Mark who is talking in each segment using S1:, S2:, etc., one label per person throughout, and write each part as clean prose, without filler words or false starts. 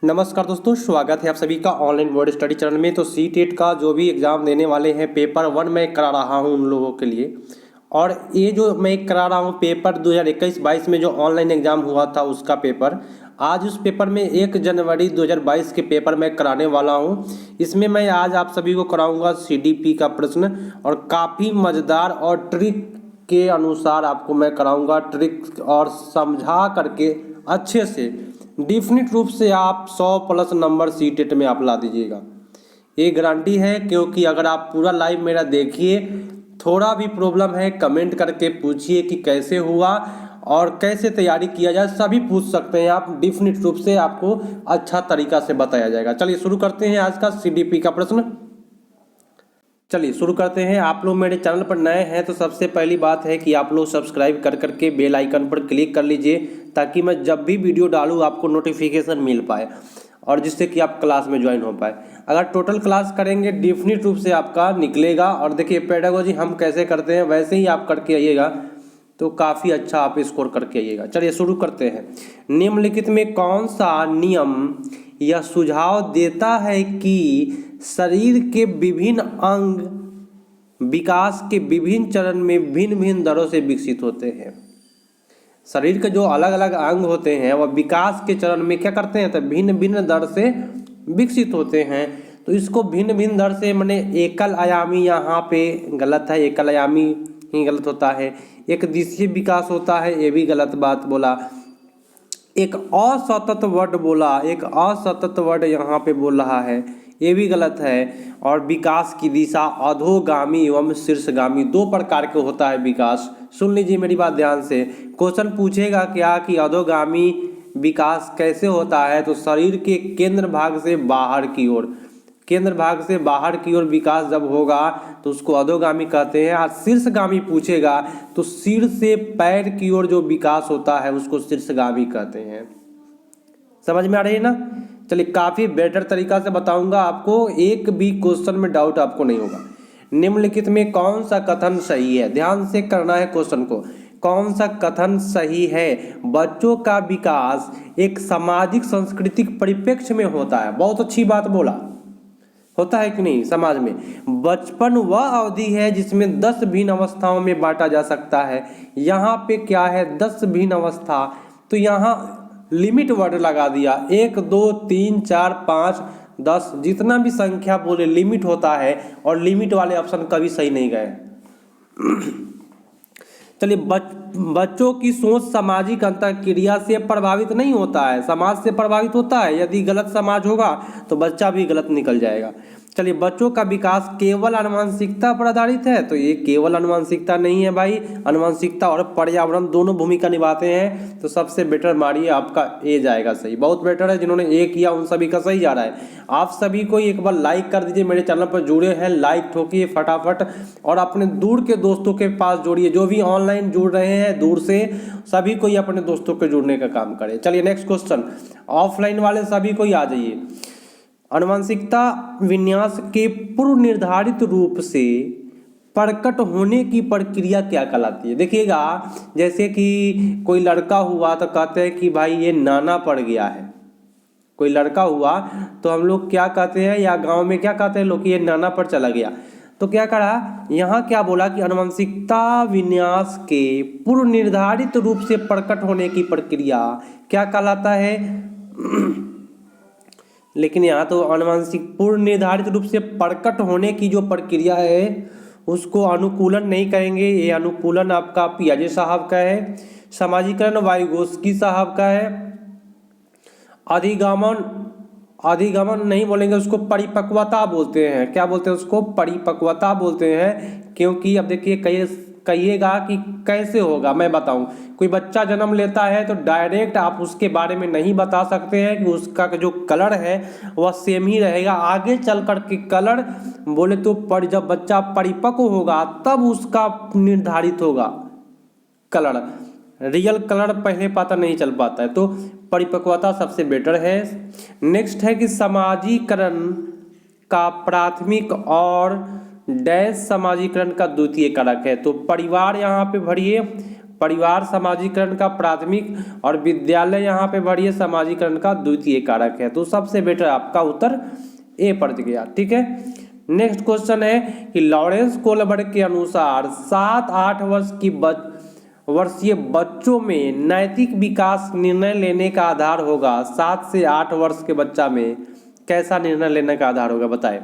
S1: नमस्कार दोस्तों, स्वागत है आप सभी का ऑनलाइन बोर्ड स्टडी चैनल में। तो सी-टेट का जो भी एग्ज़ाम देने वाले हैं पेपर 1 मैं करा रहा हूं उन लोगों के लिए। और ये जो मैं करा रहा हूं पेपर 2021-22 में जो ऑनलाइन एग्ज़ाम हुआ था उसका पेपर, आज उस पेपर में 1 जनवरी 2022 के पेपर मैं कराने वाला हूं। इसमें मैं आज आप सभी को कराऊंगा सीडीपी का प्रश्न, और काफ़ी मज़ेदार और ट्रिक के अनुसार आपको मैं कराऊंगा ट्रिक, और समझा करके अच्छे से डेफिनेट रूप से आप 100+ नंबर सी-टेट में आप ला दीजिएगा। ये गारंटी है, क्योंकि अगर आप पूरा लाइव मेरा देखिए, थोड़ा भी प्रॉब्लम है कमेंट करके पूछिए कि कैसे हुआ और कैसे तैयारी किया जाए, सभी पूछ सकते हैं आप। डेफिनेट रूप से आपको अच्छा तरीका से बताया जाएगा। चलिए शुरू करते हैं आज का सीडीपी का प्रश्न। चलिए शुरू करते हैं। आप लोग मेरे चैनल पर नए हैं तो सबसे पहली बात है कि आप लोग सब्सक्राइब कर करके बेल आइकन पर क्लिक कर लीजिए, ताकि मैं जब भी वीडियो डालूँ आपको नोटिफिकेशन मिल पाए और जिससे कि आप क्लास में ज्वाइन हो पाए। अगर टोटल क्लास करेंगे डेफिनेट रूप से आपका निकलेगा। और देखिए पेडागोजी हम कैसे करते हैं वैसे ही आप करके आइएगा तो काफ़ी अच्छा आप स्कोर करके आइएगा। चलिए शुरू करते हैं। निम्नलिखित में कौन सा नियम यह सुझाव देता है कि शरीर के विभिन्न अंग विकास के विभिन्न चरण में भिन्न भिन्न दरों से विकसित होते हैं? शरीर के जो अलग अलग अंग होते हैं वह विकास के चरण में क्या करते हैं, तो भिन्न भिन्न दर से विकसित होते हैं। तो इसको भिन्न भिन्न दर से माने एकल आयामी यहाँ पे गलत है, एकल आयामी ही गलत होता है। एक दिशीय विकास होता है, ये भी गलत बात बोला। एक असतत वर्ड बोला, एक असतत वर्ड यहाँ पे बोल रहा है, ये भी गलत है। और विकास की दिशा अधोगामी एवं शीर्षगामी 2 प्रकार के होता है विकास। सुन लीजिए मेरी बात ध्यान से। क्वेश्चन पूछेगा क्या कि अधोगामी विकास कैसे होता है, तो शरीर के केंद्र भाग से बाहर की ओर, केंद्र भाग से बाहर की ओर विकास जब होगा तो उसको अधोगामी कहते हैं। और शीर्षगामी पूछेगा तो सिर से पैर की ओर जो विकास होता है उसको शीर्षगामी कहते हैं। समझ में आ रही है ना? चलिए काफ़ी बेटर तरीका से बताऊंगा आपको, एक भी क्वेश्चन में डाउट आपको नहीं होगा। निम्नलिखित में कौन सा कथन सही है? ध्यान से करना है क्वेश्चन को। कौन सा कथन सही है? बच्चों का विकास एक सामाजिक सांस्कृतिक परिप्रेक्ष्य में होता है। बहुत अच्छी बात बोला। होता है कि नहीं? समाज में बचपन वह अवधि है जिसमें 10 भिन्न अवस्थाओं में बांटा जा सकता है। यहाँ पे क्या है? 10 भिन्न अवस्था। तो यहाँ लिमिट वर्ड लगा दिया, 1 2 3 4 5 10, जितना भी संख्या बोले लिमिट होता है, और लिमिट वाले ऑप्शन कभी सही नहीं गए। चलिए बच्चों की सोच सामाजिक अंतःक्रिया से प्रभावित नहीं होता है, समाज से प्रभावित होता है। यदि गलत समाज होगा तो बच्चा भी गलत निकल जाएगा। चलिए बच्चों का विकास केवल आनुवंशिकता पर आधारित है, तो ये केवल आनुवंशिकता नहीं है भाई, आनुवंशिकता और पर्यावरण दोनों भूमिका निभाते हैं। तो सबसे बेटर मारिए आपका ए जाएगा सही। बहुत बेटर है, जिन्होंने ए किया उन सभी का सही जा रहा है। आप सभी को एक बार लाइक कर दीजिए, मेरे चैनल पर जुड़े हैं लाइक ठोकिए फटाफट, और अपने दूर के दोस्तों के पास जोड़िए। जो भी ऑनलाइन जुड़ रहे हैं दूर से, सभी को ही अपने दोस्तों के जुड़ने का काम करें। चलिए नेक्स्ट क्वेश्चन, ऑफलाइन वाले सभी को ही आ जाइए। आनुवंशिकता विन्यास के पूर्व निर्धारित रूप से प्रकट होने की प्रक्रिया क्या कहलाती है? देखिएगा, जैसे कि कोई लड़का हुआ तो कहते हैं कि भाई ये नाना पड़ गया है। कोई लड़का हुआ तो हम लोग क्या कहते हैं, या गांव में क्या कहते हैं लोग कि ये नाना पर चला गया। तो क्या करा, यहाँ क्या बोला कि आनुवंशिकता विन्यास के पूर्व निर्धारित रूप से प्रकट होने की प्रक्रिया क्या कहलाता है? लेकिन यहाँ तो आनुवंशिक पूर्व निर्धारित रूप से प्रकट होने की जो प्रक्रिया है उसको अनुकूलन नहीं कहेंगे। ये अनुकूलन आपका पियाजे साहब का है, समाजीकरण वाइगोस्की साहब का है। अधिगमन नहीं बोलेंगे, उसको परिपक्वता बोलते हैं। क्या बोलते हैं उसको? परिपक्वता बोलते हैं। क्योंकि अब देखिए कहिएगा कि कैसे होगा, मैं बताऊं। कोई बच्चा जन्म लेता है तो डायरेक्ट आप उसके बारे में नहीं बता सकते हैं कि उसका जो कलर है वह सेम ही रहेगा। आगे चल कर के कलर बोले तो जब बच्चा परिपक्व होगा तब उसका निर्धारित होगा कलर। रियल कलर पहले पता नहीं चल पाता है, तो परिपक्वता सबसे बेटर है। नेक्स्ट है कि समाजीकरण का प्राथमिक और डैश समाजीकरण का द्वितीय कारक है। तो परिवार यहाँ पे भरिए, परिवार समाजीकरण का प्राथमिक और विद्यालय यहाँ पे बढ़िए समाजीकरण का द्वितीय कारक है। तो सबसे बेटर आपका उत्तर ए पड़ गया। ठीक है, नेक्स्ट क्वेश्चन है कि लॉरेंस कोलबर्ग के अनुसार 7-8 वर्षीय बच्चों में नैतिक विकास निर्णय लेने का आधार होगा। 7 से 8 वर्ष के बच्चा में कैसा निर्णय लेने का आधार होगा बताएं।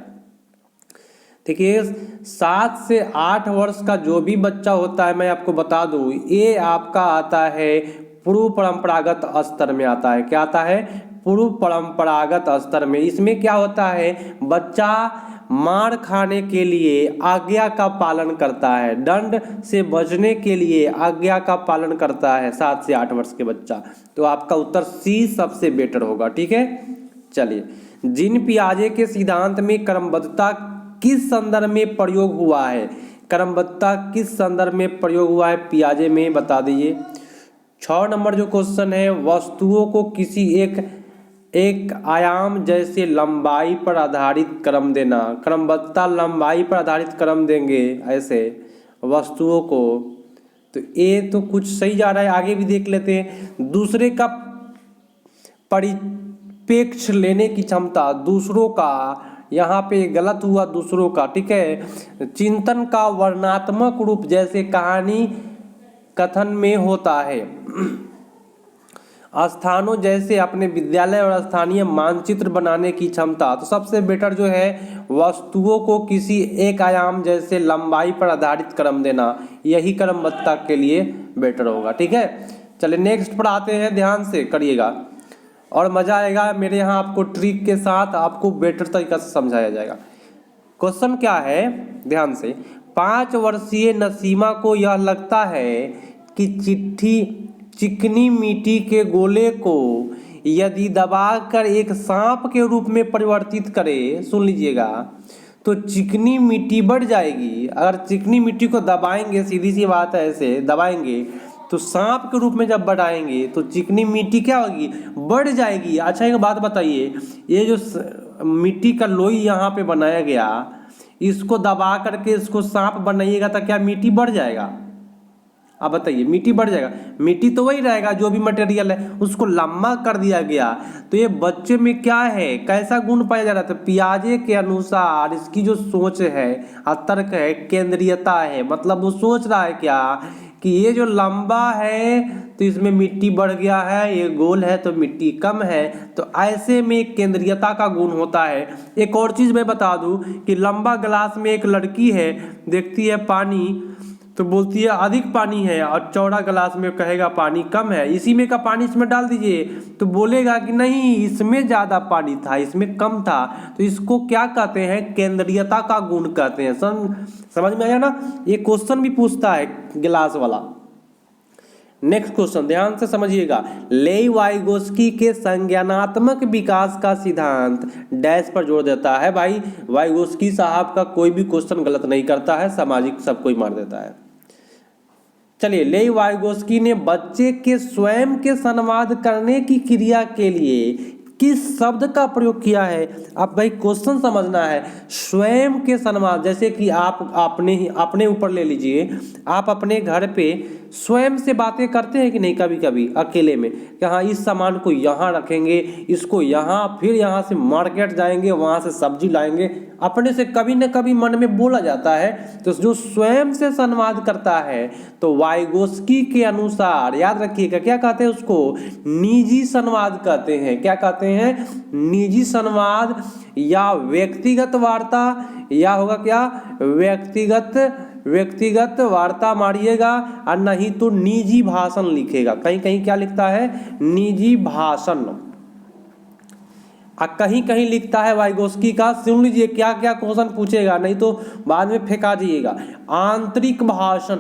S1: देखिए 7 से 8 वर्ष का जो भी बच्चा होता है, मैं आपको बता दूं, ये आपका आता है पूर्व परंपरागत स्तर में आता है। क्या आता है? पूर्व परंपरागत स्तर में। इसमें क्या होता है, बच्चा मार खाने के लिए आज्ञा का पालन करता है, दंड से बचने के लिए आज्ञा का पालन करता है 7 से 8 वर्ष के बच्चा। तो आपका उत्तर सी सबसे बेटर होगा। ठीक है, चलिए, जीन पियाजे के सिद्धांत में क्रमबद्धता किस संदर्भ में प्रयोग हुआ है? क्रमबद्धता किस संदर्भ में प्रयोग हुआ है पियाजे में, बता दीजिए। 6 नंबर जो क्वेश्चन है, वस्तुओं को किसी एक आयाम जैसे लंबाई पर आधारित क्रम देना। क्रमबद्धता लंबाई पर आधारित क्रम देंगे ऐसे वस्तुओं को, तो ये तो कुछ सही जा रहा है। आगे भी देख लेते हैं। दूसरे का परिप्रेक्ष लेने की क्षमता, दूसरों का, यहाँ पे गलत हुआ दूसरों का। ठीक है, चिंतन का वर्णनात्मक रूप जैसे कहानी कथन में होता है। स्थानों जैसे अपने विद्यालय और स्थानीय मानचित्र बनाने की क्षमता। तो सबसे बेटर जो है वस्तुओं को किसी एक आयाम जैसे लंबाई पर आधारित क्रम देना, यही क्रमबद्धता के लिए बेटर होगा। ठीक है, चलिए नेक्स्ट पर आते हैं, ध्यान से करिएगा और मजा आएगा। मेरे यहाँ आपको ट्रिक के साथ आपको बेटर तरीका से समझाया जाएगा। क्वेश्चन क्या है, ध्यान से। 5 वर्षीय नसीमा को यह लगता है कि चिकनी मिट्टी के गोले को यदि दबाकर एक सांप के रूप में परिवर्तित करे, सुन लीजिएगा, तो चिकनी मिट्टी बढ़ जाएगी। अगर चिकनी मिट्टी को दबाएंगे, सीधी सी बात है, ऐसे दबाएंगे तो सांप के रूप में जब बढ़ाएंगे तो चिकनी मिट्टी क्या होगी, बढ़ जाएगी। अच्छा एक बात बताइए, ये जो मिट्टी का लोई यहाँ पे बनाया गया, इसको दबा करके इसको सांप बनाइएगा तो क्या मिट्टी बढ़ जाएगा? आप बताइए, मिट्टी बढ़ जाएगा? मिट्टी तो वही रहेगा, जो भी मटेरियल है उसको लंबा कर दिया गया। तो ये बच्चे में क्या है, कैसा गुण पाया जा रहा था? पियाजे के अनुसार इसकी जो सोच है, तर्क है, केंद्रीयता है। मतलब वो सोच रहा है क्या कि ये जो लंबा है तो इसमें मिट्टी बढ़ गया है, ये गोल है तो मिट्टी कम है। तो ऐसे में केंद्रीयता का गुण होता है। एक और चीज़ मैं बता दूं कि लंबा गिलास में एक लड़की है, देखती है पानी तो बोलती है अधिक पानी है, और चौड़ा गिलास में कहेगा पानी कम है। इसी में का पानी इसमें डाल दीजिए तो बोलेगा कि नहीं, इसमें ज़्यादा पानी था, इसमें कम था। तो इसको क्या कहते हैं? केंद्रीयता का गुण कहते हैं। समझ में आया ना? ये क्वेश्चन भी पूछता है गिलास वाला। नेक्स्ट क्वेश्चन ध्यान से समझिएगा। लेई वाइगोस्की के संज्ञानात्मक विकास का सिद्धांत डैश पर जोर देता है। भाई वाइगोस्की साहब का कोई भी क्वेश्चन गलत नहीं करता है, सामाजिक सबको ही मार देता है। चलिए, लेई वाइगोस्की ने बच्चे के स्वयं के संवाद करने की क्रिया के लिए किस शब्द का प्रयोग किया है? आप भाई क्वेश्चन समझना है। स्वयं के संवाद, जैसे कि आप अपने ऊपर ले लीजिए, आप अपने घर पे स्वयं से बातें करते हैं कि नहीं कभी कभी अकेले में, कि हाँ इस सामान को यहाँ रखेंगे, इसको यहाँ, फिर यहाँ से मार्केट जाएंगे, वहाँ से सब्जी लाएंगे, अपने से कभी न कभी मन में बोला जाता है। तो जो स्वयं से संवाद करता है, तो वाइगोस्की के अनुसार याद रखिएगा क्या कहते हैं उसको? निजी संवाद कहते हैं। क्या कहते हैं? निजी संवाद या व्यक्तिगत वार्ता, या होगा क्या व्यक्तिगत वार्ता मारिएगा, और नहीं तो निजी भाषण लिखेगा। कहीं कहीं क्या लिखता है? निजी भाषण। कहीं कहीं लिखता है वाइगोस्की का, सुन लीजिए क्या क्या क्वेश्चन पूछेगा, नहीं तो बाद में फेंका जाइएगा। आंतरिक भाषण,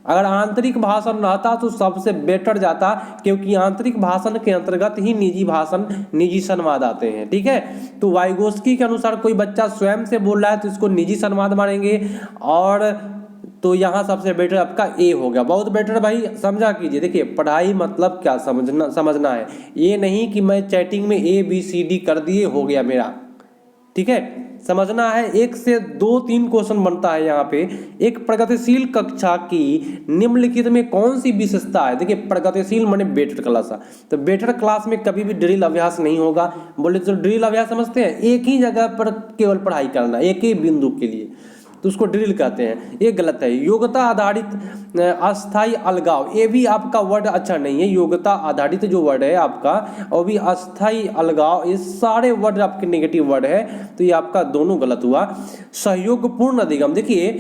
S1: अगर आंतरिक भाषण रहता तो सबसे बेटर जाता, क्योंकि आंतरिक भाषण के अंतर्गत ही निजी भाषण, निजी संवाद आते हैं। ठीक है, तो वाइगोस्की के अनुसार कोई बच्चा स्वयं से बोल रहा है तो इसको निजी संवाद मानेंगे, और तो यहाँ सबसे बेटर आपका ए हो गया। बहुत बेटर भाई, समझा कीजिए। देखिए पढ़ाई मतलब क्या समझना है, ये नहीं कि मैं चैटिंग में ABCD कर दिए हो गया मेरा। ठीक है, समझना है। 1 से 2-3 क्वेश्चन बनता है यहाँ पे। एक प्रगतिशील कक्षा की निम्नलिखित में कौन सी विशेषता है। देखिए प्रगतिशील माने बेटर क्लास, तो बेटर क्लास में कभी भी ड्रिल अभ्यास नहीं होगा। बोले तो ड्रिल अभ्यास समझते हैं, एक ही जगह पर केवल पढ़ाई करना, एक ही बिंदु के लिए, तो उसको ड्रिल कहते हैं। ये गलत है। योग्यता आधारित अस्थाई अलगाव, ये भी आपका वर्ड अच्छा नहीं है। योग्यता आधारित जो वर्ड है आपका, और भी अस्थाई अलगाव, ये सारे वर्ड आपके नेगेटिव वर्ड है, तो ये आपका दोनों गलत हुआ। सहयोगपूर्ण अधिगम, देखिए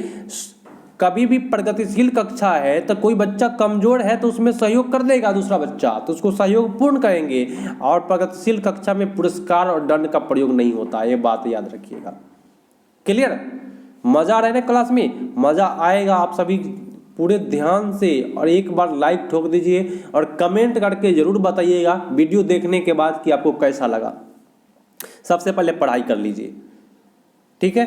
S1: कभी भी प्रगतिशील कक्षा है तो कोई बच्चा कमजोर है तो उसमें सहयोग कर देगा दूसरा बच्चा, तो उसको सहयोगपूर्ण कहेंगे। और प्रगतिशील कक्षा में पुरस्कार और दंड का प्रयोग नहीं होता, ये बात याद रखिएगा। क्लियर? मजा आ रहा है ना क्लास में? मजा आएगा। आप सभी पूरे ध्यान से और एक बार लाइक ठोक दीजिए और कमेंट करके जरूर बताइएगा वीडियो देखने के बाद कि आपको कैसा लगा। सबसे पहले पढ़ाई कर लीजिए, ठीक है।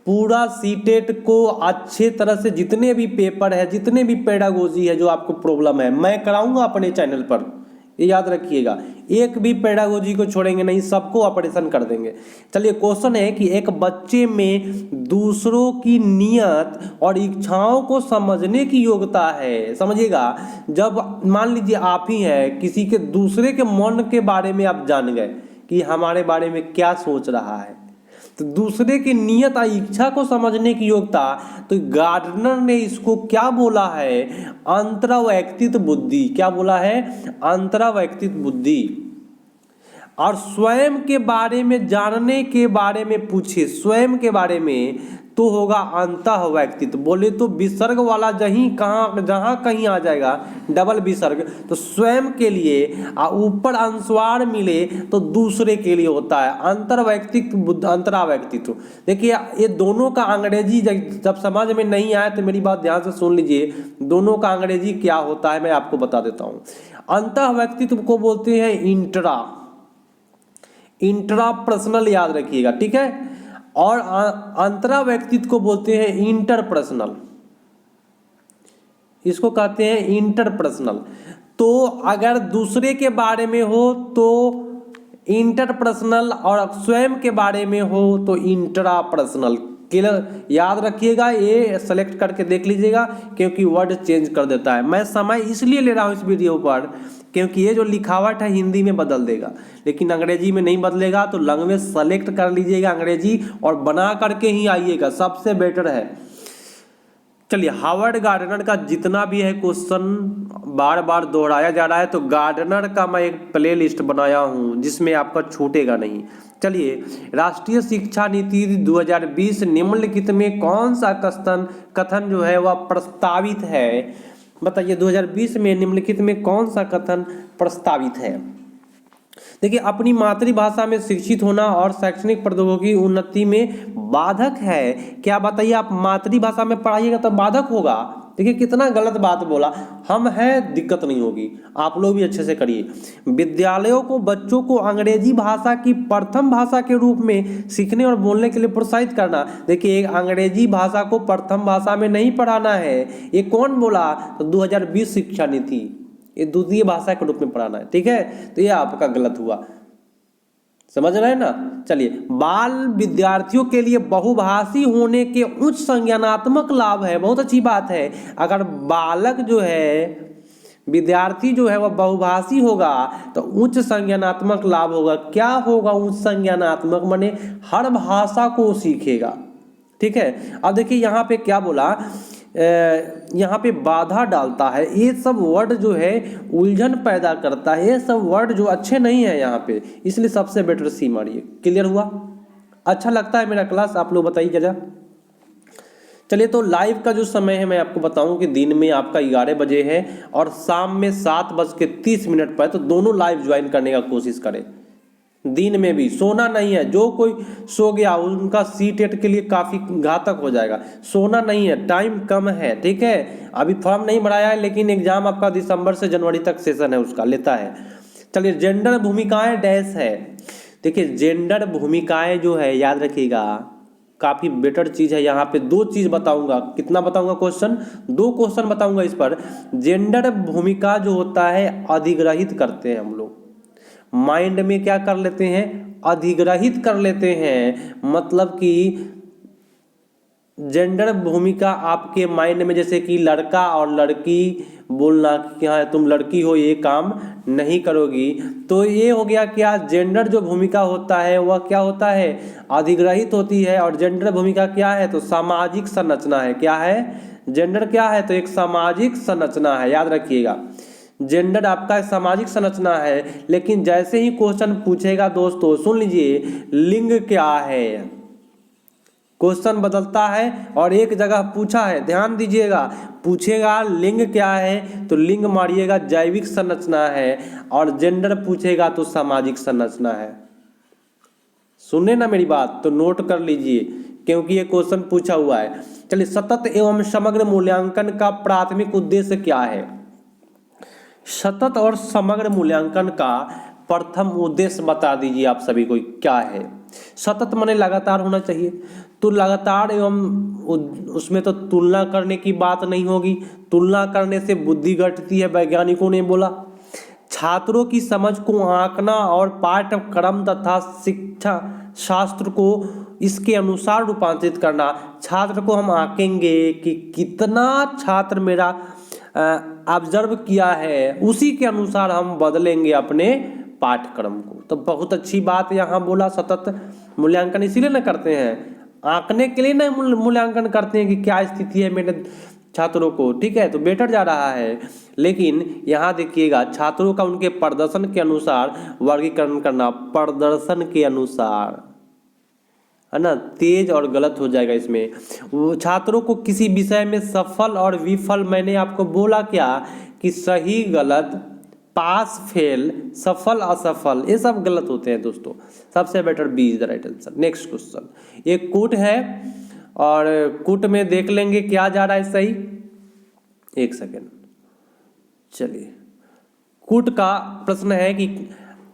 S1: पूरा सीटेट को अच्छे तरह से, जितने भी पेपर है, जितने भी पेडागोजी है जो आपको प्रॉब्लम है, मैं कराऊंगा अपने चैनल पर, ये याद रखिएगा। एक भी पेडागोजी को छोड़ेंगे नहीं, सबको ऑपरेशन कर देंगे। चलिए क्वेश्चन है कि एक बच्चे में दूसरों की नियत और इच्छाओं को समझने की योग्यता है। समझिएगा, जब मान लीजिए आप ही हैं, किसी के दूसरे के मन के बारे में आप जान गए कि हमारे बारे में क्या सोच रहा है, तो दूसरे की नियत और इच्छा को समझने की योग्यता, तो गार्डनर ने इसको क्या बोला है? अंतरावैयक्तिक बुद्धि। क्या बोला है? अंतरावैयक्तिक बुद्धि। और स्वयं के बारे में जानने के बारे में पूछे, स्वयं के बारे में, तो होगा अंतःवैयक्तिक। बोले तो विसर्ग वाला जहाँ कहीं आ जाएगा डबल विसर्ग, तो स्वयं के लिए, ऊपर अनुस्वार मिले तो दूसरे के लिए होता है अंतर्वैयक्तिक अंतरावैयक्तित्व। देखिए ये दोनों का अंग्रेजी जब समझ में नहीं आया तो मेरी बात ध्यान से सुन लीजिए, दोनों का अंग्रेजी क्या होता है मैं आपको बता देता हूँ। अंतःवैयक्तित्व को बोलते हैं इंट्रापर्सनल, याद रखिएगा, ठीक है। और अंतरावैयक्तित्व को बोलते हैं इंटरपर्सनल, इसको कहते हैं इंटरपर्सनल। तो अगर दूसरे के बारे में हो तो इंटरपर्सनल, और स्वयं के बारे में हो तो इंट्रापर्सनल। याद रखिएगा, ये सेलेक्ट करके देख लीजिएगा क्योंकि वर्ड चेंज कर देता है। मैं समय इसलिए ले रहा हूँ इस वीडियो पर क्योंकि ये जो लिखावट है हिंदी में बदल देगा, लेकिन अंग्रेजी में नहीं बदलेगा। तो लैंग्वेज सेलेक्ट कर लीजिएगा अंग्रेजी और बना करके ही आइएगा, सबसे बेटर है। चलिए, हावर्ड गार्डनर का जितना भी है क्वेश्चन बार बार दोहराया जा रहा है, तो गार्डनर का मैं एक प्ले लिस्ट बनाया हूँ जिसमें आपका छूटेगा नहीं। चलिए, राष्ट्रीय शिक्षा नीति 2020 निम्नलिखित में कौन सा कथन जो है वह प्रस्तावित है? बताइए 2020 में निम्नलिखित में कौन सा कथन प्रस्तावित है? देखिए, अपनी मातृभाषा में शिक्षित होना और शैक्षणिक प्रौद्योगिकी उन्नति में बाधक है। क्या बताइए, आप मातृभाषा में पढ़ाइएगा तो बाधक होगा? देखिए कितना गलत बात बोला। हम हैं, दिक्कत नहीं होगी, आप लोग भी अच्छे से करिए। विद्यालयों को बच्चों को अंग्रेजी भाषा की प्रथम भाषा के रूप में सीखने और बोलने के लिए प्रोत्साहित करना। देखिए, अंग्रेजी भाषा को प्रथम भाषा में नहीं पढ़ाना है, ये कौन बोला? तो 2020 शिक्षा नीति, ये द्वितीय भाषा के रूप में पढ़ाना है, ठीक है। तो ये आपका गलत हुआ, समझ रहे हैं ना। चलिए, बाल विद्यार्थियों के लिए बहुभाषी होने के उच्च संज्ञानात्मक लाभ है। बहुत अच्छी बात है, अगर बालक जो है, विद्यार्थी जो है वह बहुभाषी होगा तो उच्च संज्ञानात्मक लाभ होगा। क्या होगा उच्च संज्ञानात्मक? माने हर भाषा को सीखेगा, ठीक है। अब देखिए यहाँ पे क्या बोला, यहाँ पे बाधा डालता है। ये सब वर्ड जो है उलझन पैदा करता है, ये सब वर्ड जो अच्छे नहीं है यहाँ पे, इसलिए सबसे बेटर सी मारिए। क्लियर हुआ? अच्छा लगता है मेरा क्लास? आप लोग बताइए जरा। चलिए, तो लाइव का जो समय है मैं आपको बताऊं कि दिन में आपका 11 बजे है और शाम में 7:30 पर, तो दोनों लाइव ज्वाइन करने का कोशिश करें। दिन में भी सोना नहीं है, जो कोई सो गया उनका सीटेट के लिए काफ़ी घातक हो जाएगा। सोना नहीं है, टाइम कम है, ठीक है। अभी फॉर्म नहीं भराया है लेकिन एग्जाम आपका दिसंबर से जनवरी तक सेशन है, उसका लेता है। चलिए, जेंडर भूमिकाएं डैश है। देखिए, जेंडर भूमिकाएं जो है याद रखिएगा, काफ़ी बेटर चीज़ है। यहाँ पे 2 चीज़ बताऊंगा। कितना बताऊंगा? क्वेश्चन 2 क्वेश्चन बताऊंगा इस पर। जेंडर भूमिका जो होता है अधिग्रहित करते हैं हम लोग, माइंड में क्या कर लेते हैं? अधिग्रहित कर लेते हैं, मतलब कि जेंडर भूमिका आपके माइंड में, जैसे कि लड़का और लड़की बोलना कि हाँ तुम लड़की हो ये काम नहीं करोगी, तो ये हो गया क्या, जेंडर जो भूमिका होता है वह क्या होता है, अधिग्रहित होती है। और जेंडर भूमिका क्या है, तो सामाजिक संरचना है। क्या है, जेंडर क्या है, तो एक सामाजिक संरचना है, याद रखिएगा। जेंडर आपका सामाजिक संरचना है। लेकिन जैसे ही क्वेश्चन पूछेगा दोस्तों, सुन लीजिए, लिंग क्या है, क्वेश्चन बदलता है। और एक जगह पूछा है, ध्यान दीजिएगा, पूछेगा लिंग क्या है तो लिंग मारिएगा जैविक संरचना है, और जेंडर पूछेगा तो सामाजिक संरचना है। सुने ना मेरी बात, तो नोट कर लीजिए क्योंकि ये क्वेश्चन पूछा हुआ है। चलिए, सतत एवं समग्र मूल्यांकन का प्राथमिक उद्देश्य क्या है। सतत और समग्र मूल्यांकन का प्रथम उद्देश्य बता दीजिए आप सभी को क्या है। सतत माने लगातार होना चाहिए, तो लगातार एवं उसमें तो तुलना करने की बात नहीं होगी, तुलना करने से बुद्धि घटती है, वैज्ञानिकों ने बोला। छात्रों की समझ को आंकना और पाठ्यक्रम तथा शिक्षा शास्त्र को इसके अनुसार रूपांतरित करना। छात्र को हम आंकेंगे कि कितना छात्र मेरा ऑब्जर्व किया है, उसी के अनुसार हम बदलेंगे अपने पाठ्यक्रम को। तो बहुत अच्छी बात यहाँ बोला, सतत मूल्यांकन इसीलिए ना करते हैं, आंकने के लिए ना मूल्यांकन करते हैं कि क्या स्थिति है मेरे छात्रों को, ठीक है, तो बेटर जा रहा है। लेकिन यहाँ देखिएगा, छात्रों का उनके प्रदर्शन के अनुसार वर्गीकरण करना, प्रदर्शन के अनुसार, है ना, तेज और गलत हो जाएगा इसमें। वो छात्रों को किसी विषय में सफल और विफल, मैंने आपको बोला क्या कि सही गलत, पास फेल, सफल असफल, ये सब गलत होते हैं दोस्तों। सबसे better be is the right answer. Next question, एक कूट है और कूट में देख लेंगे क्या जा रहा है सही। एक सेकेंड, चलिए, कूट का प्रश्न है कि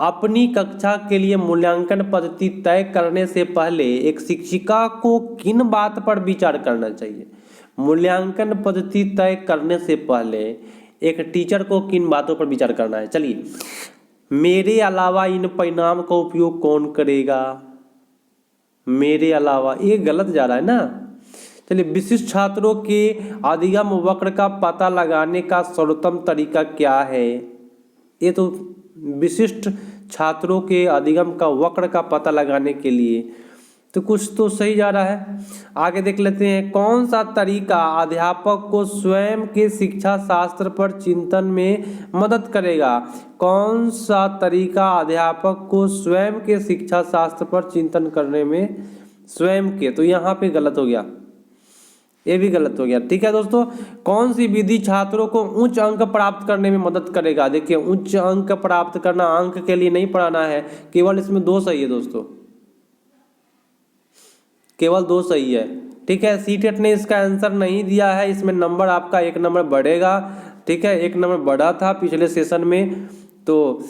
S1: अपनी कक्षा के लिए मूल्यांकन पद्धति तय करने से पहले एक शिक्षिका को किन बात पर विचार करना चाहिए। मूल्यांकन पद्धति तय करने से पहले एक टीचर को किन बातों पर विचार करना है। चलिए, मेरे अलावा इन परिणाम का उपयोग कौन करेगा, मेरे अलावा, ये गलत जा रहा है ना। चलिए, विशिष्ट छात्रों के अधिगम वक्र का पता लगाने का सर्वोत्तम तरीका क्या है। ये तो विशिष्ट छात्रों के अधिगम का वक्र का पता लगाने के लिए तो कुछ तो सही जा रहा है। आगे देख लेते हैं, कौन सा तरीका अध्यापक को स्वयं के शिक्षा शास्त्र पर चिंतन में मदद करेगा। कौन सा तरीका अध्यापक को स्वयं के शिक्षा शास्त्र पर चिंतन करने में, स्वयं के, तो यहाँ पे गलत हो गया, ये भी गलत हो गया, ठीक है दोस्तों। कौन सी विधि छात्रों को उच्च अंक प्राप्त करने में मदद करेगा। देखिए, उच्च अंक प्राप्त करना, अंक के लिए नहीं पढ़ाना है, केवल इसमें 2 सही है दोस्तों, केवल 2 सही है, ठीक है। सीटेट ने इसका आंसर नहीं दिया है, इसमें नंबर आपका 1 नंबर बढ़ेगा, ठीक है, 1 नंबर बढ़ा था पिछले सेशन में। तो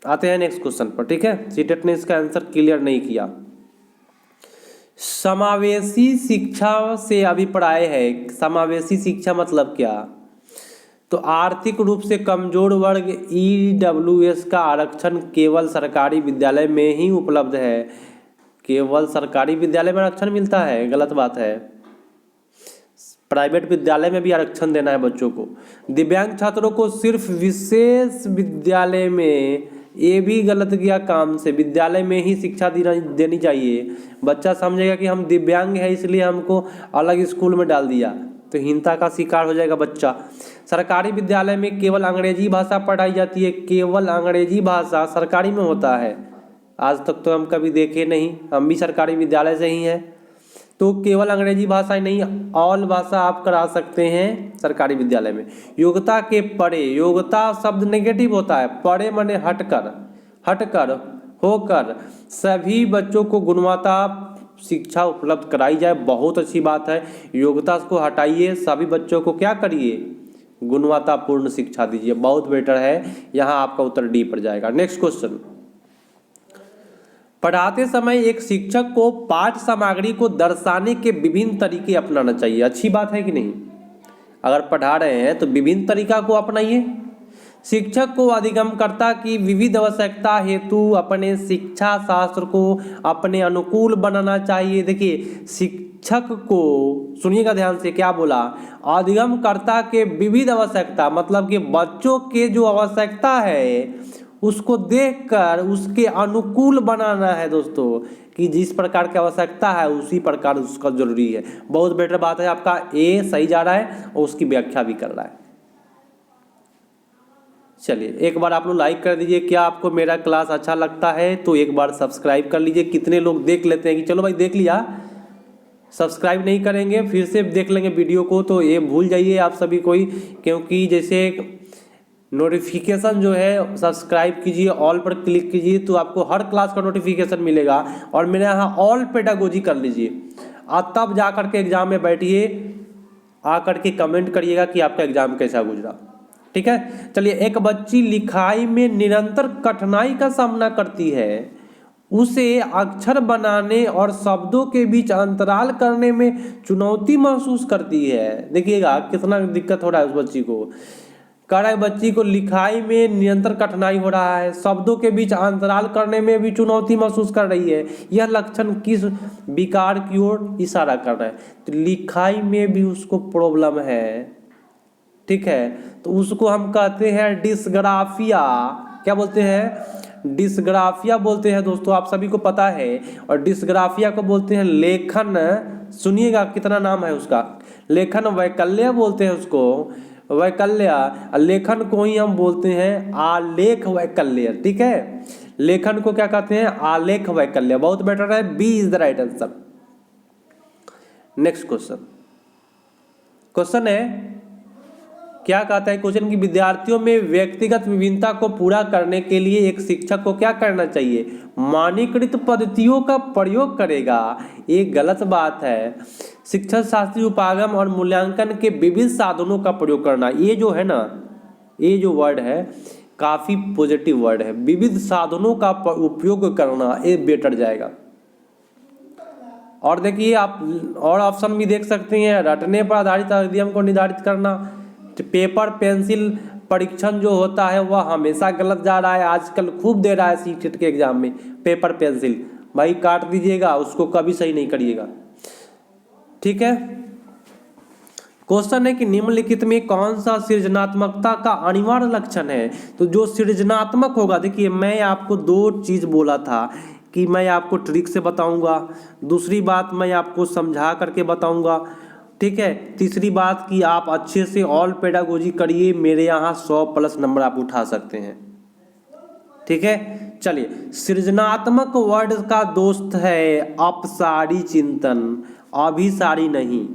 S1: आते हैं नेक्स्ट क्वेश्चन पर, ठीक है। सीटेट ने इसका आंसर क्लियर नहीं किया। समावेशी शिक्षा से अभिप्राय है। समावेशी शिक्षा मतलब क्या, तो आर्थिक रूप से कमजोर वर्ग EWS का आरक्षण केवल सरकारी विद्यालय में ही उपलब्ध है। केवल सरकारी विद्यालय में आरक्षण मिलता है, गलत बात है। प्राइवेट विद्यालय में भी आरक्षण देना है बच्चों को। दिव्यांग छात्रों को सिर्फ विशेष विद्यालय में, ये भी गलत गया काम से, विद्यालय में ही शिक्षा देनी चाहिए। बच्चा समझेगा कि हम दिव्यांग है इसलिए हमको अलग स्कूल में डाल दिया, तो हीनता का शिकार हो जाएगा बच्चा। सरकारी विद्यालय में केवल अंग्रेजी भाषा पढ़ाई जाती है, केवल अंग्रेजी भाषा सरकारी में होता है। आज तक तो हम कभी देखे नहीं, हम भी सरकारी विद्यालय से ही हैं, तो केवल अंग्रेजी भाषा ही नहीं, ऑल भाषा आप करा सकते हैं सरकारी विद्यालय में। योग्यता के परे, योग्यता शब्द नेगेटिव होता है, परे माने हटकर, हटकर, होकर सभी बच्चों को गुणवत्ता शिक्षा उपलब्ध कराई जाए, बहुत अच्छी बात है। योग्यता को हटाइए, सभी बच्चों को क्या करिए, गुणवत्तापूर्ण शिक्षा दीजिए, बहुत बेटर है। यहाँ आपका उत्तर डी पर जाएगा। नेक्स्ट क्वेश्चन, पढ़ाते समय एक शिक्षक को पाठ सामग्री को दर्शाने के विभिन्न तरीके अपनाना चाहिए। अच्छी बात है कि नहीं, अगर पढ़ा रहे हैं तो विभिन्न तरीका को अपनाइए। शिक्षक को अधिगमकर्ता की विविध आवश्यकता हेतु अपने शिक्षा शास्त्र को अपने अनुकूल बनाना चाहिए। देखिए शिक्षक को, सुनिएगा ध्यान से क्या बोला, अधिगमकर्ता के विविध आवश्यकता मतलब कि बच्चों के जो आवश्यकता है उसको देखकर उसके अनुकूल बनाना है दोस्तों, कि जिस प्रकार की आवश्यकता है उसी प्रकार उसका जरूरी है। बहुत बेटर बात है, आपका ए सही जा रहा है और उसकी व्याख्या भी कर रहा है। चलिए एक बार आप लोग लाइक कर दीजिए। क्या आपको मेरा क्लास अच्छा लगता है तो एक बार सब्सक्राइब कर लीजिए। कितने लोग देख लेते हैं कि चलो भाई देख लिया, सब्सक्राइब नहीं करेंगे फिर से देख लेंगे वीडियो को, तो ये भूल जाइए आप सभी कोई, क्योंकि जैसे नोटिफिकेशन जो है सब्सक्राइब कीजिए, ऑल पर क्लिक कीजिए तो आपको हर क्लास का नोटिफिकेशन मिलेगा। और मेरे यहाँ ऑल पेडागोजी कर लीजिए, आप तब जा कर के एग्जाम में बैठिए, आकर के कमेंट करिएगा कि आपका एग्जाम कैसा गुजरा। ठीक है, चलिए एक बच्ची लिखाई में निरंतर कठिनाई का सामना करती है, उसे अक्षर बनाने और शब्दों के बीच अंतराल करने में चुनौती महसूस करती है। देखिएगा कितना दिक्कत हो रहा है उस बच्ची को। कह रहा है बच्ची को लिखाई में निरंतर कठिनाई हो रहा है, शब्दों के बीच अंतराल करने में भी चुनौती महसूस कर रही है। यह लक्षण किस विकार की ओर इशारा कर रहा है? तो लिखाई में भी उसको प्रॉब्लम है। ठीक है, तो उसको हम कहते हैं डिस्ग्राफिया। क्या बोलते हैं? डिस्ग्राफिया बोलते हैं दोस्तों, आप सभी को पता है। और डिस्ग्राफिया को बोलते हैं लेखन, सुनिएगा कितना नाम है उसका, लेखन वैकल्य बोलते हैं उसको, वैकल्य। लेखन को ही हम बोलते हैं आलेख वैकल्य। ठीक है, लेखन को क्या कहते हैं? आलेख वैकल्य। बहुत बेटर है, B is the right answer. Next question है, क्या कहता है क्वेश्चन की विद्यार्थियों में व्यक्तिगत विभिन्नता को पूरा करने के लिए एक शिक्षक को क्या करना चाहिए? मानकीकृत पद्धतियों का प्रयोग करेगा। ये गलत बात है। शिक्षण शास्त्री उपागम और मूल्यांकन के विविध साधनों का प्रयोग करना, ये जो है ना, ये जो वर्ड है काफी पॉजिटिव वर्ड है। विविध साधनों का उपयोग करना, ये बेटर जाएगा। और देखिए आप और ऑप्शन भी देख सकते हैं, रटने पर आधारित अधिगम को निर्धारित करना। पेपर पेंसिल परीक्षण जो होता है वह हमेशा गलत जा रहा है, आजकल खूब दे रहा है सीटेट के एग्जाम में पेपर पेंसिल। भाई काट दीजिएगा उसको, कभी सही नहीं करिएगा। ठीक है, क्वेश्चन है कि निम्नलिखित में कौन सा सृजनात्मकता का अनिवार्य लक्षण है? तो जो सृजनात्मक होगा, देखिए मैं आपको दो चीज बोला था कि मैं आपको ट्रिक से बताऊंगा, दूसरी बात मैं आपको समझा करके बताऊंगा। ठीक है, तीसरी बात कि आप अच्छे से ऑल पेडागोजी करिए, मेरे यहाँ 100+ नंबर आप उठा सकते हैं। ठीक है, चलिए सृजनात्मक वर्ड का दोस्त है अपसारी चिंतन, अभिसारी नहीं।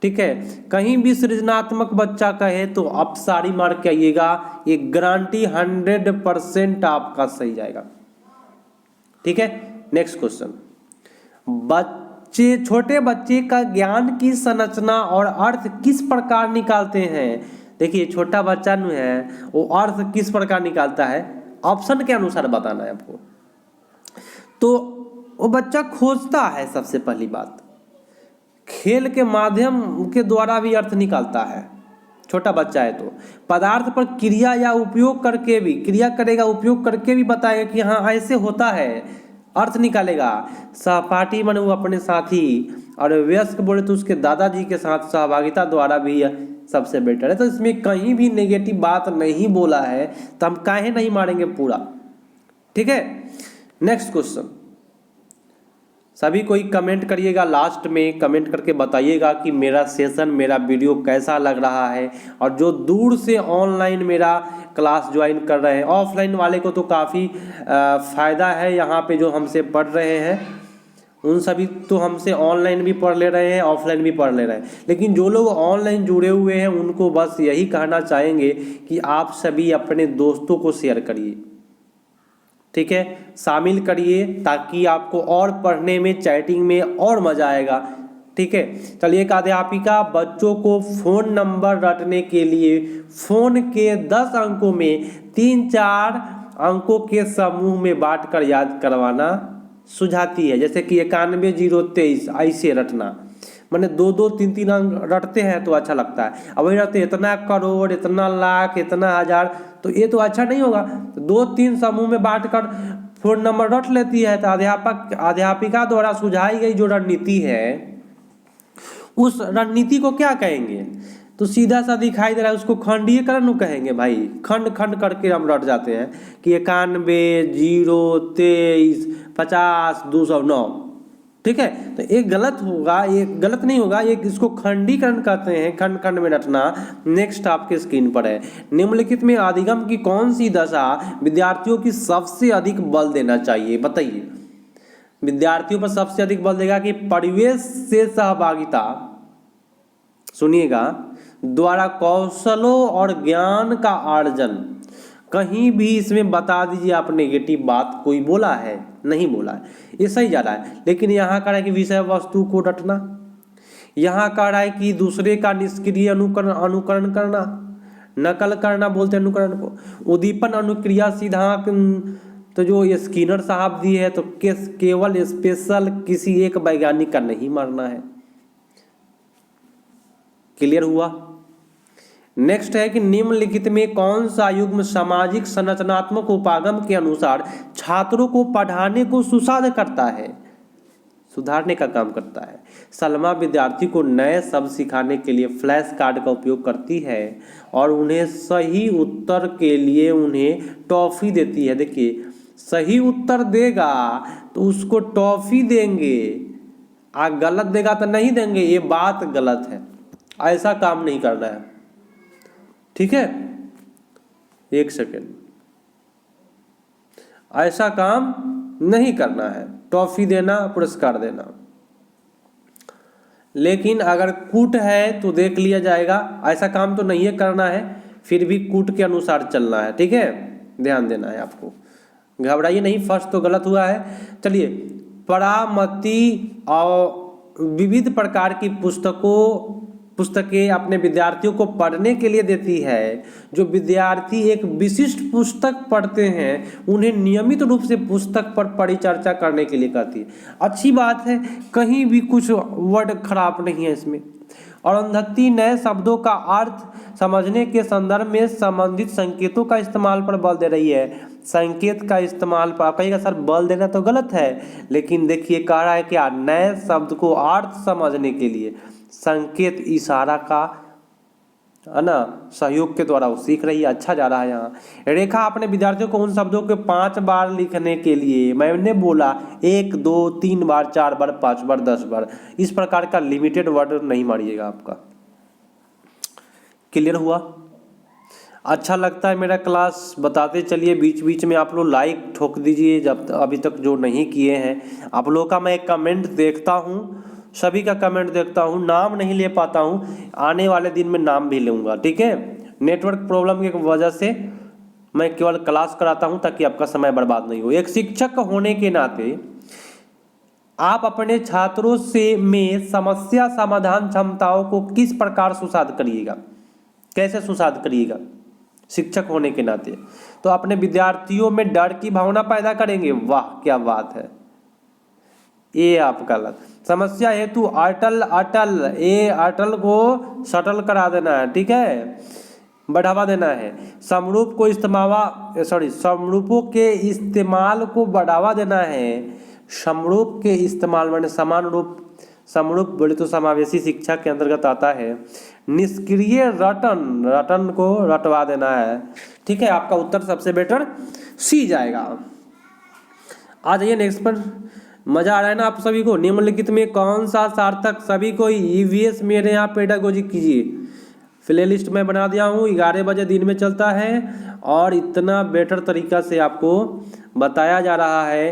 S1: ठीक है, कहीं भी सृजनात्मक बच्चा कहे तो अपसारी मार्क के आइएगा, ये गारंटी 100% आपका सही जाएगा। ठीक है, नेक्स्ट क्वेश्चन, छोटे बच्चे का ज्ञान की संरचना और अर्थ किस प्रकार निकालते हैं? देखिए छोटा बच्चा जो है वो अर्थ किस प्रकार निकालता है, ऑप्शन के अनुसार बताना है आपको। तो वो बच्चा खोजता है, सबसे पहली बात खेल के माध्यम के द्वारा भी अर्थ निकालता है। छोटा बच्चा है तो पदार्थ पर क्रिया या उपयोग करके भी, क्रिया करेगा उपयोग करके भी बताएगा कि हाँ ऐसे होता है, अर्थ निकालेगा। सहपाठी मन वो अपने साथी, और वयस्क बोले तो उसके दादाजी के साथ सहभागिता द्वारा भी सबसे बेटर है। तो इसमें कहीं भी नेगेटिव बात नहीं बोला है, तो हम काहे नहीं मारेंगे पूरा। ठीक है, नेक्स्ट क्वेश्चन, सभी कोई कमेंट करिएगा, लास्ट में कमेंट करके बताइएगा कि मेरा सेशन, मेरा वीडियो कैसा लग रहा है। और जो दूर से ऑनलाइन मेरा क्लास ज्वाइन कर रहे हैं, ऑफलाइन वाले को तो काफ़ी फ़ायदा है, यहाँ पे जो हमसे पढ़ रहे हैं उन सभी तो हमसे ऑनलाइन भी पढ़ ले रहे हैं, ऑफलाइन भी पढ़ ले रहे हैं। लेकिन जो लोग ऑनलाइन जुड़े हुए हैं उनको बस यही कहना चाहेंगे कि आप सभी अपने दोस्तों को शेयर करिए। ठीक है, शामिल करिए, ताकि आपको और पढ़ने में, चैटिंग में और मजा आएगा। ठीक है, चलिए एक अध्यापिका बच्चों को फोन नंबर रटने के लिए फोन के 10 अंकों में 3-4 अंकों के समूह में बांटकर याद करवाना सुझाती है। जैसे कि 91 023 ऐसे रटना, मैंने 2-2 3-3 अंक रटते हैं तो अच्छा लगता है। अब वही रटते इतना करोड़, इतना लाख, इतना हजार, तो ये तो अच्छा नहीं होगा। तो 2-3 समूह में बांट कर फोन नंबर रट लेती है। तो अध्यापिका द्वारा सुझाई गई जो रणनीति है, उस रणनीति को क्या कहेंगे? तो सीधा सा दिखाई दे रहा है, उसको खंडीयकरण कहेंगे भाई। खंड खंड करके हम रट जाते हैं कि 91, 0, 23, 50, 209। ठीक है, तो ये गलत होगा, ये गलत नहीं होगा, ये इसको खंडीकरण कहते हैं, खंड खंड में रटना। नेक्स्ट आपके स्क्रीन पर है, निम्नलिखित में अधिगम की कौन सी दशा विद्यार्थियों की सबसे अधिक बल देना चाहिए? बताइए। विद्यार्थियों पर सबसे अधिक बल देगा कि परिवेश से सहभागिता, सुनिएगा, द्वारा कौशलों और ज्ञान का अर्जन। कहीं भी इसमें बता दीजिए आप नेगेटिव बात कोई बोला है? नहीं बोला है, ये सही जा रहा है। लेकिन यहाँ कह रहा है कि विषय वस्तु को रटना, यहाँ कह रहा है कि दूसरे का निष्क्रिय अनुकरण करना, नकल करना बोलते हैं अनुकरण को, उद्दीपन अनुक्रिया सिद्धांत। तो जो ये स्किनर साहब दिए है, तो केवल स्पेशल किसी एक वैज्ञानिक का नहीं मानना है। क्लियर हुआ? नेक्स्ट है कि निम्नलिखित में कौन सा युग्म सामाजिक संरचनात्मक उपागम के अनुसार छात्रों को पढ़ाने को सुसाध करता है, सुधारने का काम करता है? सलमा विद्यार्थी को नए शब्द सिखाने के लिए फ्लैश कार्ड का उपयोग करती है और उन्हें सही उत्तर के लिए उन्हें टॉफी देती है। देखिए, सही उत्तर देगा तो उसको टॉफी देंगे, गलत देगा तो नहीं देंगे। ये बात गलत है, ऐसा काम नहीं करना है। ठीक है, एक सेकेंड, ऐसा काम नहीं करना है, टॉफी देना, पुरस्कार देना। लेकिन अगर कूट है तो देख लिया जाएगा, ऐसा काम तो नहीं है करना है, फिर भी कूट के अनुसार चलना है। ठीक है, ध्यान देना है आपको, घबराइए नहीं। फर्स्ट तो गलत हुआ है। चलिए, परामति और विविध प्रकार की पुस्तकें अपने विद्यार्थियों को पढ़ने के लिए देती है। जो विद्यार्थी एक विशिष्ट पुस्तक पढ़ते हैं उन्हें नियमित रूप से पुस्तक पर परिचर्चा करने के लिए कहती है। अच्छी बात है, कहीं भी कुछ वर्ड खराब नहीं है इसमें। और अरुंधति नए शब्दों का अर्थ समझने के संदर्भ में संबंधित संकेतों का इस्तेमाल पर बल दे रही है। संकेत का इस्तेमाल पर आप कहिएगा सर बल देना तो गलत है, लेकिन देखिए कह रहा है क्या, नए शब्द को अर्थ समझने के लिए संकेत इशारा का, है ना, सहयोग के द्वारा वो सीख रही है। अच्छा जा रहा है। यहाँ रेखा अपने विद्यार्थियों को उन शब्दों के 5 बार लिखने के लिए, मैंने बोला 1, 2, 3 बार, 4 बार, 5 बार, 10 बार, इस प्रकार का लिमिटेड वर्ड नहीं मारिएगा आपका। क्लियर हुआ? अच्छा लगता है मेरा क्लास, बताते चलिए। बीच बीच में आप लोग लाइक ठोक दीजिए जब अभी तक जो नहीं किए हैं। आप लोगों का मैं कमेंट देखता हूँ, सभी का कमेंट देखता हूँ, नाम नहीं ले पाता हूँ, आने वाले दिन में नाम भी लूँगा। ठीक है, नेटवर्क प्रॉब्लम की वजह से मैं केवल क्लास कराता हूँ ताकि आपका समय बर्बाद नहीं हो। एक शिक्षक होने के नाते आप अपने छात्रों से में समस्या समाधान क्षमताओं को किस प्रकार सुसाध करिएगा, कैसे सुसाध करिएगा? शिक्षक होने के नाते तो अपने विद्यार्थियों में डर की भावना पैदा करेंगे। वाह क्या बात है, ये आपका गलत। समस्या हेतु अटल को सटल करा देना है। ठीक है, बढ़ावा देना है। समरूपों के इस्तेमाल को बढ़ावा देना है। समरूप के इस्तेमाल माने समान रूप, समरूप बोले तो समावेशी शिक्षा के अंतर्गत आता है। निष्क्रिय रटन को रटवा देना है। ठीक है, आपका उत्तर सबसे बेटर सी जाएगा। आ जाइए नेक्स्ट पर। मजा आ रहा है ना आप सभी को? निम्नलिखित में कौन सा सार्थक, सभी को ईवीएस मेरे यहाँ पेडागोजी कीजिए। प्ले लिस्ट में बना दिया हूँ, 11 बजे दिन में चलता है और इतना बेटर तरीका से आपको बताया जा रहा है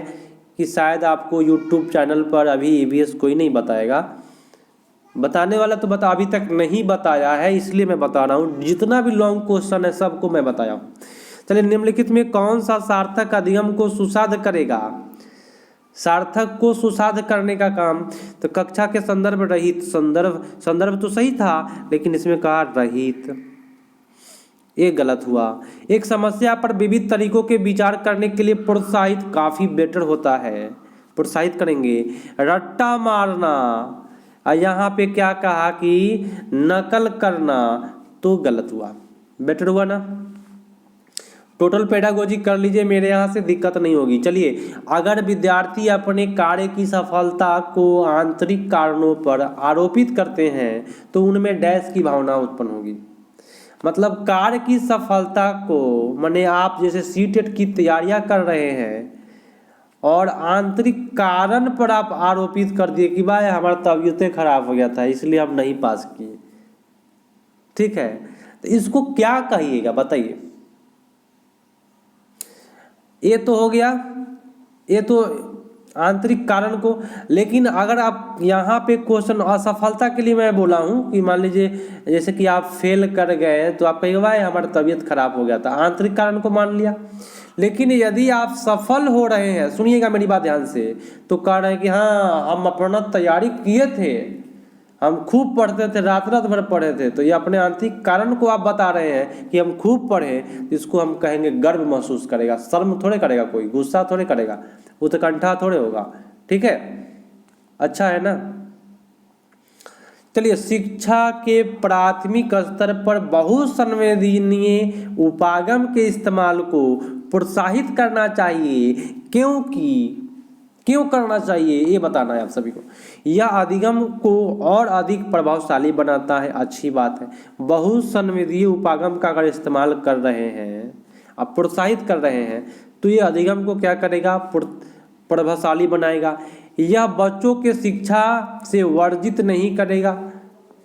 S1: कि शायद आपको यूट्यूब चैनल पर अभी ईवीएस कोई नहीं बताएगा। बताने वाला तो अभी तक नहीं बताया है, इसलिए मैं बता रहा हूँ। जितना भी लॉन्ग क्वेश्चन है सबको मैं बताया हूँ। चलिए, निम्नलिखित में कौन सा सार्थक अधिगम को सुसाध करेगा? सार्थक को सुसाध करने का काम, तो कक्षा के संदर्भ रहित, संदर्भ तो सही था लेकिन इसमें कहा रहित, ये गलत हुआ। एक समस्या पर विविध तरीकों के विचार करने के लिए प्रोत्साहित काफी बेटर होता है, प्रोत्साहित करेंगे। रट्टा मारना, और यहाँ पे क्या कहा कि नकल करना, तो गलत हुआ। बेटर हुआ ना। टोटल पेडागोजी कर लीजिए, मेरे यहाँ से दिक्कत नहीं होगी। चलिए, अगर विद्यार्थी अपने कार्य की सफलता को आंतरिक कारणों पर आरोपित करते हैं तो उनमें डैश की भावना उत्पन्न होगी। मतलब कार्य की सफलता को, माने आप जैसे सीटेट की तैयारियां कर रहे हैं और आंतरिक कारण पर आप आरोपित कर दिए कि भाई हमारा तबीयतें खराब हो गया था इसलिए हम नहीं पास किए, ठीक है, तो इसको क्या कहिएगा बताइए। ये तो हो गया, ये तो आंतरिक कारण को। लेकिन अगर आप यहाँ पे क्वेश्चन असफलता के लिए मैं बोला हूँ कि मान लीजिए जैसे कि आप फेल कर गए तो आप कहेंगे भाई हमारा तबीयत खराब हो गया था, आंतरिक कारण को मान लिया। लेकिन यदि आप सफल हो रहे हैं, सुनिएगा मेरी बात ध्यान से, तो कह रहे हैं कि हाँ हम अपना तैयारी किए थे, हम खूब पढ़ते थे, रात रात भर पढ़े थे, तो ये अपने आंतरिक कारण को आप बता रहे हैं कि हम खूब पढ़े, तो इसको हम कहेंगे गर्व महसूस करेगा, शर्म थोड़े करेगा, कोई गुस्सा थोड़े करेगा, उत्कंठा थोड़े होगा, ठीक है। अच्छा है ना। चलिए, शिक्षा के प्राथमिक स्तर पर बहुसंवेदनीय उपागम के इस्तेमाल को प्रोत्साहित करना चाहिए, क्योंकि क्यों करना चाहिए ये बताना है आप सभी को। यह अधिगम को और अधिक प्रभावशाली बनाता है, अच्छी बात है। बहुसंवेदनीय उपागम का अगर इस्तेमाल कर रहे हैं, आप प्रोत्साहित कर रहे हैं, तो ये अधिगम को क्या करेगा, प्रभावशाली बनाएगा। यह बच्चों के शिक्षा से वर्जित नहीं करेगा,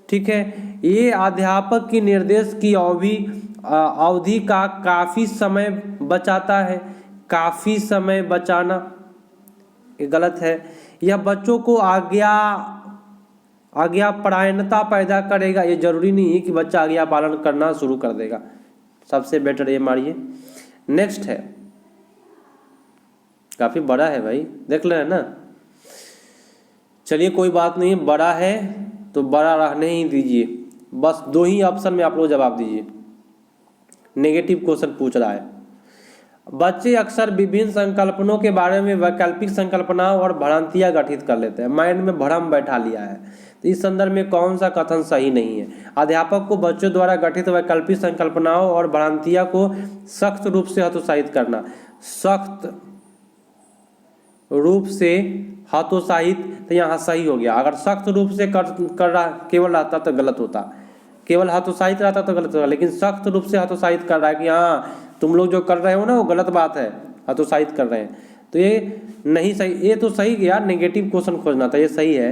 S1: ठीक है। ये अध्यापक की निर्देश की अवधि का काफ़ी समय बचाता है, काफ़ी समय बचाना ये गलत है। यह बच्चों को आज्ञा परायणता पैदा करेगा, ये जरूरी नहीं है कि बच्चा आज्ञा पालन करना शुरू कर देगा। सबसे बेटर ये मारिए। नेक्स्ट है, काफ़ी बड़ा है भाई, देख ले ना। चलिए कोई बात नहीं, बड़ा है तो बड़ा रहने ही दीजिए, बस 2 ही ऑप्शन में आप लोग जवाब दीजिए। नेगेटिव क्वेश्चन पूछ रहा है। बच्चे अक्सर विभिन्न संकल्पनों के बारे में वैकल्पिक संकल्पनाओं और भ्रांतियां गठित कर लेते हैं, माइंड में भ्रम बैठा लिया है। तो इस संदर्भ में कौन सा कथन सही नहीं है। अध्यापक को बच्चों द्वारा गठित वैकल्पिक संकल्पनाओं और भ्रांतियां को सख्त रूप से हतोत्साहित करना, सख्त रूप से हतोत्साहित, तो यहाँ सही हो गया। अगर सख्त रूप से कर रहा केवल रहता तो गलत होता, केवल हतोत्साहित रहता तो गलत होता, लेकिन सख्त रूप से हतोत्साहित कर रहा है कि हाँ तुम लोग जो कर रहे हो ना वो गलत बात है, हतोत्साहित कर रहे हैं, तो ये नहीं सही। ये तो सही गया, नेगेटिव क्वेश्चन खोजना था, ये सही है।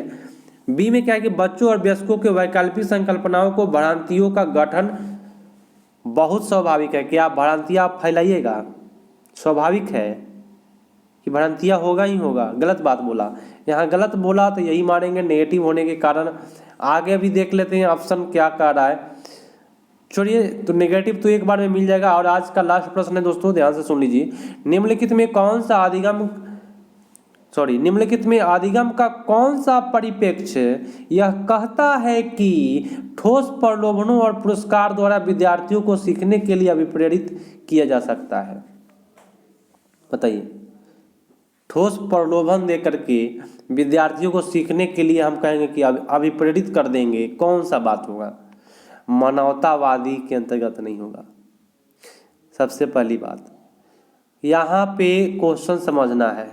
S1: बी में क्या है कि बच्चों और वयस्कों के वैकल्पिक संकल्पनाओं को भ्रांतियों का गठन बहुत स्वाभाविक है कि आप भ्रांतियाँ फैलाइएगा, स्वाभाविक है कि भ्रांतियाँ होगा ही होगा। गलत बात बोला, यहाँ गलत बोला तो यही मानेंगे नेगेटिव होने के कारण। आगे भी देख लेते हैं ऑप्शन क्या कह रहा है। छोड़िए, तो नेगेटिव तो एक बार में मिल जाएगा। और आज का लास्ट प्रश्न है दोस्तों, ध्यान से सुन लीजिए। निम्नलिखित में अधिगम का कौन सा परिप्रेक्ष्य यह कहता है कि ठोस प्रलोभनों और पुरस्कार द्वारा विद्यार्थियों को सीखने के लिए अभिप्रेरित किया जा सकता है। बताइए, ठोस प्रलोभन देकर के विद्यार्थियों को सीखने के लिए हम कहेंगे कि अभिप्रेरित कर देंगे, कौन सा बात होगा। मानवतावादी के अंतर्गत नहीं होगा। सबसे पहली बात, यहाँ पे क्वेश्चन समझना है,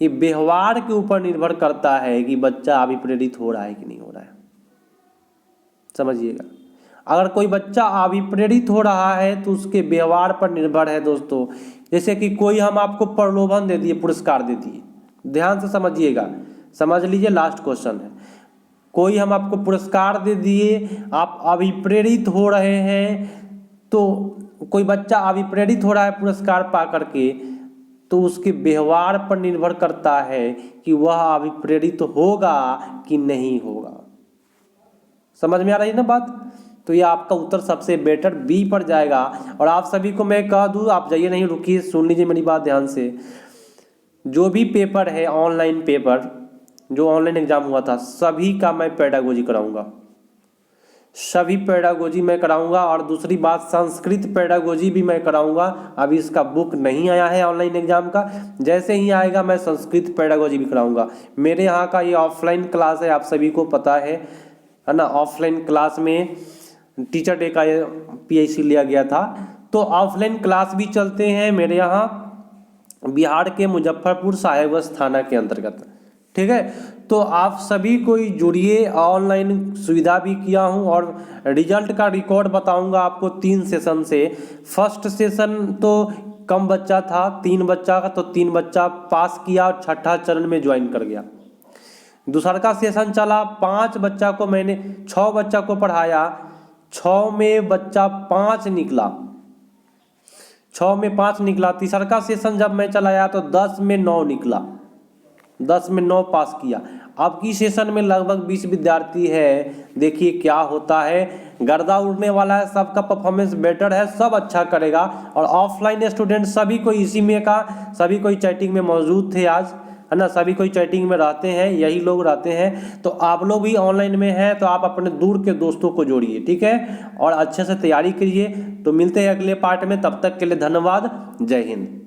S1: ये व्यवहार के ऊपर निर्भर करता है कि बच्चा अभिप्रेरित हो रहा है कि नहीं हो रहा है। समझिएगा, अगर कोई बच्चा अभिप्रेरित हो रहा है तो उसके व्यवहार पर निर्भर है दोस्तों। जैसे कि कोई हम आपको प्रलोभन दे दिए, पुरस्कार दे दिए, ध्यान से समझिएगा, समझ लीजिए, लास्ट क्वेश्चन है। कोई हम आपको पुरस्कार दे दिए, आप अभिप्रेरित हो रहे हैं, तो कोई बच्चा अभिप्रेरित हो रहा है पुरस्कार पा करके, तो उसके व्यवहार पर निर्भर करता है कि वह अभिप्रेरित होगा कि नहीं होगा। समझ में आ रही है ना बात। तो ये आपका उत्तर सबसे बेटर बी पर जाएगा। और आप सभी को मैं कह दूं, आप जाइए नहीं, रुकिए, सुन लीजिए मेरी बात ध्यान से। जो भी पेपर है, ऑनलाइन पेपर, जो ऑनलाइन एग्जाम हुआ था, सभी का मैं पेडागोजी कराऊंगा। सभी पेडागोजी मैं कराऊंगा। और दूसरी बात, संस्कृत पेडागोजी भी मैं कराऊंगा। अभी इसका बुक नहीं आया है ऑनलाइन एग्जाम का, जैसे ही आएगा मैं संस्कृत पेडागोजी भी कराऊंगा। मेरे यहाँ का ये ऑफलाइन क्लास है, आप सभी को पता है ना। ऑफलाइन क्लास में टीचर डे का PIC लिया गया था, तो ऑफलाइन क्लास भी चलते हैं मेरे यहाँ बिहार के मुजफ्फरपुर साहेबगंज थाना के अंतर्गत। ठीक है, तो आप सभी कोई जुड़िए। ऑनलाइन सुविधा भी किया हूँ और रिजल्ट का रिकॉर्ड बताऊंगा आपको 3 सेशन से। फर्स्ट सेशन तो कम बच्चा था, 3 बच्चा का, तो 3 बच्चा पास किया और छठा चरण में ज्वाइन कर गया। दूसरा का सेशन चला, 5 बच्चा को मैंने 6 बच्चा को पढ़ाया, 6 में बच्चा 5 निकला, 6 में 5 निकला। तीसरा का सेशन जब मैं चलाया तो 10 में 9 निकला, 10 में 9 पास किया। अब की सेशन में लगभग 20 विद्यार्थी है। देखिए क्या होता है, गर्दा उड़ने वाला है, सबका परफॉर्मेंस बेटर है, सब अच्छा करेगा। और ऑफलाइन स्टूडेंट सभी कोई इसी में का, सभी कोई चैटिंग में मौजूद थे आज, है ना। सभी कोई चैटिंग में रहते हैं, यही लोग रहते हैं। तो आप लोग भी ऑनलाइन में हैं तो आप अपने दूर के दोस्तों को जोड़िए, ठीक है, और अच्छे से तैयारी करिए। तो मिलते हैं अगले पार्ट में, तब तक के लिए धन्यवाद। जय हिंद।